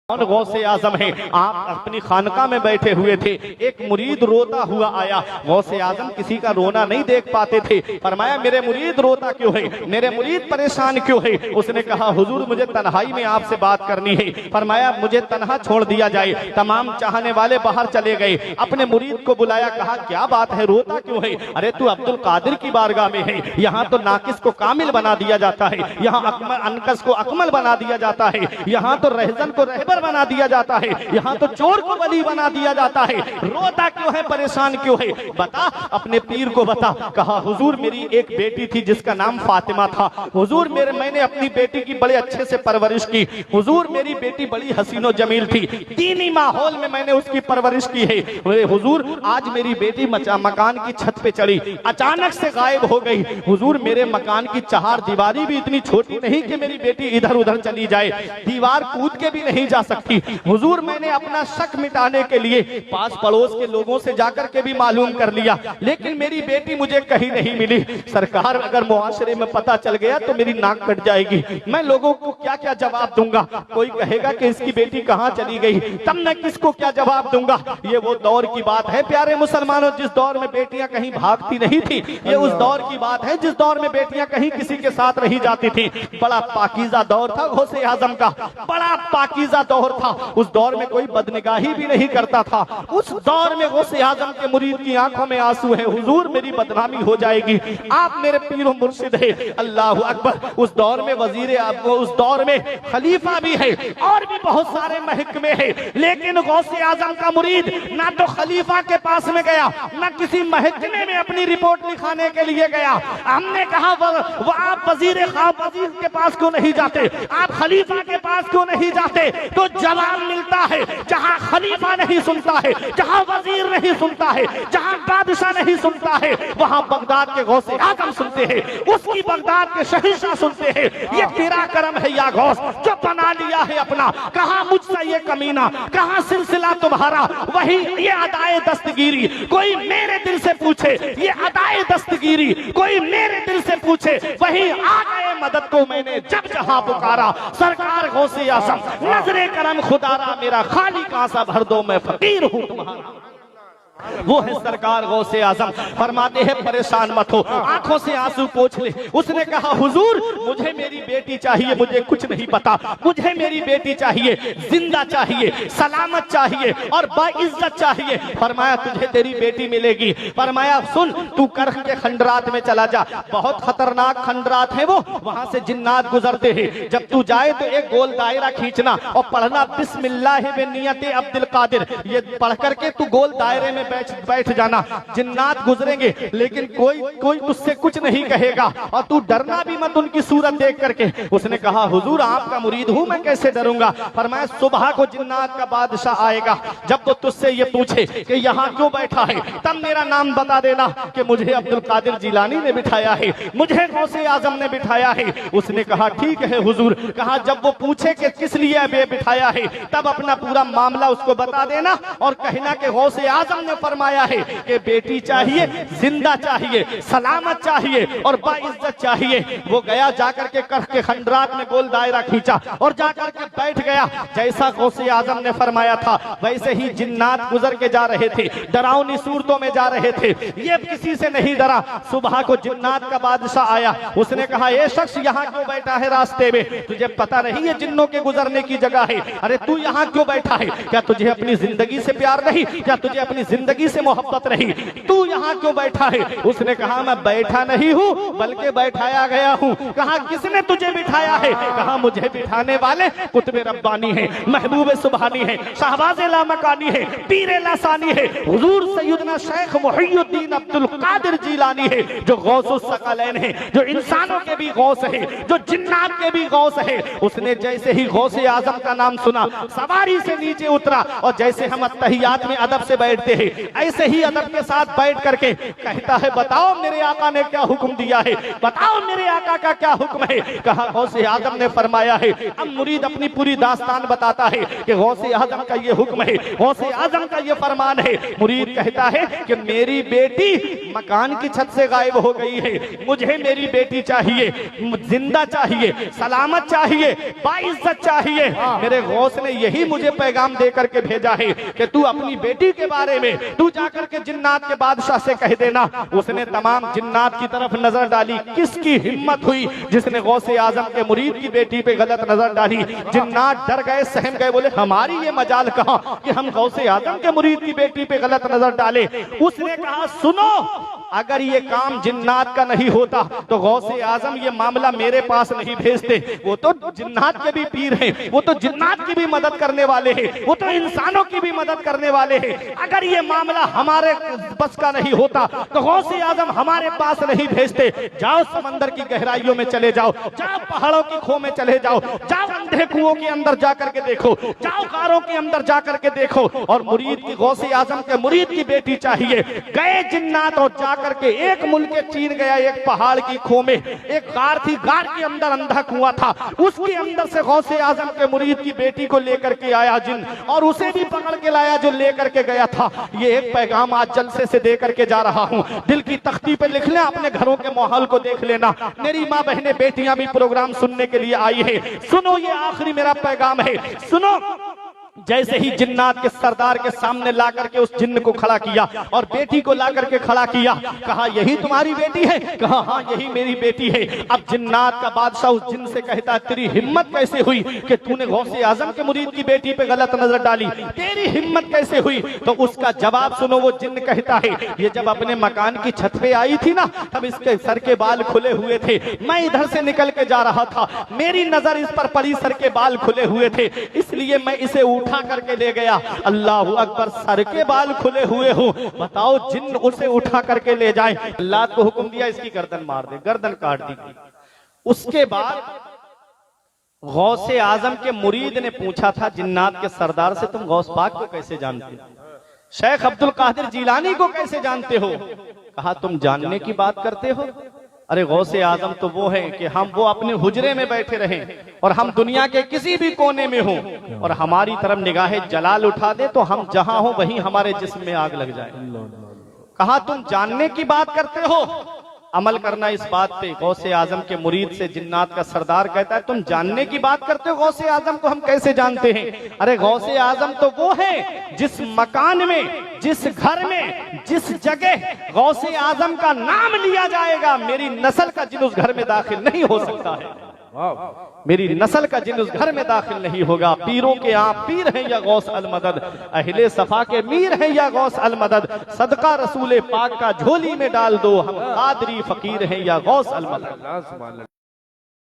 कौन गौसे आजम है। आप अपनी खानका में बैठे हुए थे, एक मुरीद रोता हुआ आया। गौसे आजम किसी का रोना नहीं देख पाते थे। फरमाया मेरे मुरीद रोता क्यों है, मेरे मुरीद परेशान क्यों है। उसने कहा हुजूर मुझे तन्हाई में आपसे बात करनी है। फरमाया मुझे तन्हा छोड़ दिया जाए। तमाम चाहने वाले बाहर चले गए। अपने मुरीद को बुलाया, कहा क्या बात है, रोता क्यों है। अरे तू अब्दुल कादिर की बारगाह में है, यहाँ तो नाकिस को कामिल बना दिया जाता है, यहाँ अनकस को अकमल बना दिया जाता है, यहाँ तो रहजन को रहबर बना दिया जाता है, यहाँ तो चोर को वली बना दिया जाता है। रोता क्यों है, परेशान क्यों है, बता, अपने पीर को बता। कहा हुजूर मेरी एक बेटी थी जिसका नाम फातिमा था। हुजूर मैंने अपनी बेटी की बड़े अच्छे से परवरिश की। हुजूर मेरी बेटी बड़ी हसीनो जमील थी, दीनी माहौल में मैंने उसकी परवरिश की है। हुजूर आज मेरी बेटी मकान की छत पे चढ़ी, अचानक से गायब हो गई। हुजूर मेरे मकान की चार दीवारी भी इतनी छोटी नहीं कि मेरी बेटी इधर उधर चली जाए, दीवार कूद के भी नहीं जा सकती। हुजूर मैंने अपना शक मिटाने के लिए पास पड़ोस के लोगों से जाकर के भी मालूम कर लिया, लेकिन मेरी बेटी मुझे कहीं नहीं मिली। सरकार अगर मुआशरे में पता चल गया तो मेरी नाक कट जाएगी, मैं लोगों को क्या क्या जवाब दूंगा। कोई कहेगा कि इसकी बेटी कहाँ चली गई, तब मैं किसको क्या जवाब दूंगा। ये वो दौर की बात है प्यारे मुसलमानों, जिस दौर में बेटियां कहीं भागती नहीं थी। ये उस दौर की बात है जिस दौर में बेटियां कहीं किसी के साथ नहीं जाती थी। बड़ा पाकीज़ा दौर था गौसे आजम का, बड़ा पाकीज़ा दौर था। उस दौर में कोई बदनिगाही भी नहीं करता था। उस दौर में गौसे आजम के मुरीद की आंखों में आंसू है, हुजूर मेरी बदनामी हो जाएगी, आप मेरे पीर मुर्शिद है। अल्लाह अकबर। उस दौर में वजीर, उस दौर में खलीफा भी है और भी बहुत सारे महकमे हैं, लेकिन गौसे आजम का मुरीद ना तो खलीफा के पास में गया, ना किसी महकमे में अपनी रिपोर्ट लिखाने के लिए गया। हमने कहा वो आप वजीर के पास क्यों नहीं जाते, आप खलीफा के पास क्यों नहीं जाते। तो जवाब मिलता है जहां खलीफा नहीं सुनता है, जहां वजीर नहीं सुनता है, जहां बादशाह नहीं सुनता है, वहां बगदाद के गौसे आजम सुनते हैं, उसकी बगदाद के शहंशाह सुनते हैं। ये तेरा करम है या गौस जो बना लिया है अपना। कहां मुझसे ये कमीना, कहां सिलसिला तुम्हारा, वही ये अदाए दस्तगीरी। कोई मेरे दिल से पूछे ये अदाए दस्तगीरी, कोई मेरे दिल से पूछे वही आ गए मदद को मैंने जब जहां पुकारा। सरकार गौसे आजम नजरे करम खुदारा, मेरा खाली कांसा भर दो मैं फकीर हूं तुम्हारा। वो है सरकार गौसे आजम। फरमाते हैं परेशान मत हो, आंखों से आंसू पोंछ ले। उसने कहा हुजूर मुझे मेरी बेटी चाहिए, मुझे कुछ नहीं पता, मुझे मेरी बेटी चाहिए, जिंदा चाहिए, सलामत चाहिए और बाइज्जत चाहिए। फरमाया तुझे तेरी बेटी मिलेगी। फरमाया सुन तू करख के खंडरात में चला जा, बहुत खतरनाक खंडरात है वो, वहां से जिन्नात गुजरते हैं। जब तू जाए तो एक गोल दायरा खींचना और पढ़ना बिस्मिल्लाह बिनियत अब्दुल कादिर, ये पढ़ करके तू गोल दायरे में बैठ जाना। जिन्नात गुजरेंगे लेकिन कोई तुझसे कुछ नहीं कहेगा और तू डरना भी मत उनकी सूरत देख करके। उसने कहा हुजूर आपका मुरीद हूं, मैं कैसे डरूंगा। फरमाया सुबह को जिन्नात का बादशाह आएगा, जब वो तुझसे ये पूछे कि यहाँ क्यों बैठा है, तब मेरा नाम बता देना कि मुझे अब्दुल कादिर जिलानी ने बिठाया है, मुझे गौसे आजम ने बिठाया है। उसने कहा ठीक है हुजूर। कहा जब वो पूछे कि किस लिए बिठाया है, तब अपना पूरा मामला उसको बता देना और कहना कि गौसे आजम ने फरमाया है कि बेटी चाहिए, जिंदा चाहिए, सलामत चाहिए और बाइज्जत चाहिए। वो गया जाकर के करख के खंडरात में गोल दायरा खींचा और जाकर के बैठ गया। जैसा गौसे आजम ने फरमाया था वैसे ही जिन्नात गुजर के जा रहे थे, डरावनी सूरतों में जा रहे थे। ये किसी से नहीं डरा। सुबह को जिन्नात का बादशाह आया, उसने कहा ये शख्स यहाँ क्यों बैठा है रास्ते में, तुझे पता नहीं ये जिन्नों के गुजरने की जगह है। अरे तू यहाँ क्यों बैठा है, क्या तुझे अपनी जिंदगी से प्यार नहीं, क्या तुझे अपनी जिंदगी से मोहब्बत नहीं, तू यहाँ क्यों बैठा है। उसने कहा मैं बैठा नहीं हूँ बल्कि बैठाया गया हूँ। कहा किसने तुझे बिठाया है। कहा मुझे बिठाने वाले कुतुब रब्बानी है, महबूब सुबहानी है, शहबाज लामकानी है, पीर लासानी है, हुजूर सैयदना शेख मुहियुद्दीन अब्दुल कादिर जिलानी है, जो गौसुस सकलैन है, जो इंसानों के भी गौस है, जो जिन्नात के भी गौस है। उसने जैसे ही गौसे आजम का नाम सुना सवारी से नीचे उतरा और जैसे हम अत्तहियात में अदब से बैठते हैं ऐसे ही अदब के साथ बैठ करके कहता है, बताओ मेरे आका ने क्या हुक्म दिया है, बताओ मेरे आका का क्या हुक्म है। कहा गौसे आजम ने फरमाया है। अब मुरीद अपनी पूरी दास्तान बताता है कि गौसे आजम का ये हुक्म है, गौसे आजम का ये फरमान है। मुरीद कहता है कि मेरी बेटी मकान की छत से गायब हो गई है, मुझे मेरी बेटी चाहिए, जिंदा चाहिए, सलामत चाहिए, बाइज्जत चाहिए। मेरे गौस ने यही मुझे पैगाम दे करके भेजा है कि तू अपनी बेटी के बारे में तू जाकर के जिन्नात के बादशाह से कह देना। उसने तमाम जिन्नात की तरफ नजर डाली, किसकी हिम्मत हुई जिसने गौसे आजम के मुरीद की बेटी पे गलत नजर डाली। जिन्नात डर गए, सहम गए, बोले हमारी ये मजाल कहां कि हम गौसे आजम के मुरीद की बेटी पे गलत नजर डाले। उसने कहा, सुनो, अगर ये काम जिन्नात का नहीं होता तो गौसे आजम ये मामला मेरे पास नहीं भेजते। वो तो जिन्नात के भी पीर हैं, वो तो जिन्नात की भी मदद करने वाले हैं, वो तो इंसानों की भी मदद करने वाले हैं। अगर ये मामला हमारे बस का नहीं होता तो गौसे आजम हमारे पास नहीं भेजते। जाओ समंदर की गहराइयों में चले जाओ, जाओ पहाड़ों की खो में चले जाओ, जाओ अंधे कुओं के अंदर जाकर के देखो, जाओ गारों के अंदर जाकर के देखो, और मुरीद की गौसे आजम के मुरीद की बेटी चाहिए। गए जिन्नात और जाकर के एक मुल्क चीन गया, एक पहाड़ की खो में एक गार थी, गार के अंदर अंधा कुआं था, उसके अंदर से गौसे आजम के मुरीद की बेटी को लेकर के आया जिन, और उसे भी पकड़ के लाया जो लेकर के गया था। ये एक पैगाम आज जलसे से दे करके जा रहा हूं, दिल की तख्ती पे लिख लें, अपने घरों के माहौल को देख लेना। मेरी माँ बहनें बेटियां भी प्रोग्राम सुनने के लिए आई है, सुनो, ये आखिरी मेरा पैगाम है, सुनो। जैसे ही जिन्नात के सरदार के सामने ला करके उस जिन्न को खड़ा किया और बेटी को ला करके खड़ा किया, कहा यही तुम्हारी बेटी है? कहा हाँ यही मेरी बेटी है। अब जिन्नात का बादशाह उस जिन्न से कहता है, तेरी हिम्मत कैसे हुई कि तूने गौसे आजम के मुरीद की बेटी पे गलत नजर डाली, तेरी हिम्मत कैसे हुई? तो उसका जवाब सुनो, वो जिन्न कहता है, ये जब अपने मकान की छत पे आई थी ना, तब इसके सर के बाल खुले हुए थे, मैं इधर से निकल के जा रहा था, मेरी नजर इस पर पड़ी, सर के बाल खुले हुए थे, इसलिए मैं इसे उठा करके ले गया। अल्लाह अकबर, सर के बाल खुले हुए हो, बताओ जिन्न उसे उठा करके ले जाए। अल्लाह को हुक्म दिया, इसकी गर्दन मार दे, गर्दन काट दी। उसके बाद गौसे आजम के मुरीद ने पूछा था जिन्नात के सरदार से, तुम गौस पाक को कैसे जानते हो? शेख अब्दुल कादिर जिलानी को कैसे जानते हो? कहा तुम जानने की बात करते हो? अरे गौसे आजम तो वो है कि हम वो अपने हुजरे में बैठे रहें और हम दुनिया के किसी भी कोने में हों और हमारी तरफ निगाहे जलाल उठा दे तो हम जहां हो वहीं हमारे जिस्म में आग लग जाए। कहा तुम जानने की बात करते हो, अमल करना इस बात पे। गौसे आजम के मुरीद से जिन्नात का सरदार कहता है, तुम जानने की बात करते हो, गौसे आजम को हम कैसे जानते हैं? अरे गौसे आजम तो वो है जिस मकान में, जिस घर में, जिस जगह गौसे आजम का नाम लिया जाएगा, मेरी नस्ल का जिन उस घर में दाखिल नहीं हो सकता है, मेरी नस्ल का जिन उस घर में दाखिल नहीं होगा। पीरों के आप पीर हैं या गौस अल मदद, अहले सफा के मीर हैं या गौस अल मदद, सदका रसूले पाक का झोली में डाल दो, हम कादरी फकीर हैं या गौस अल मदद।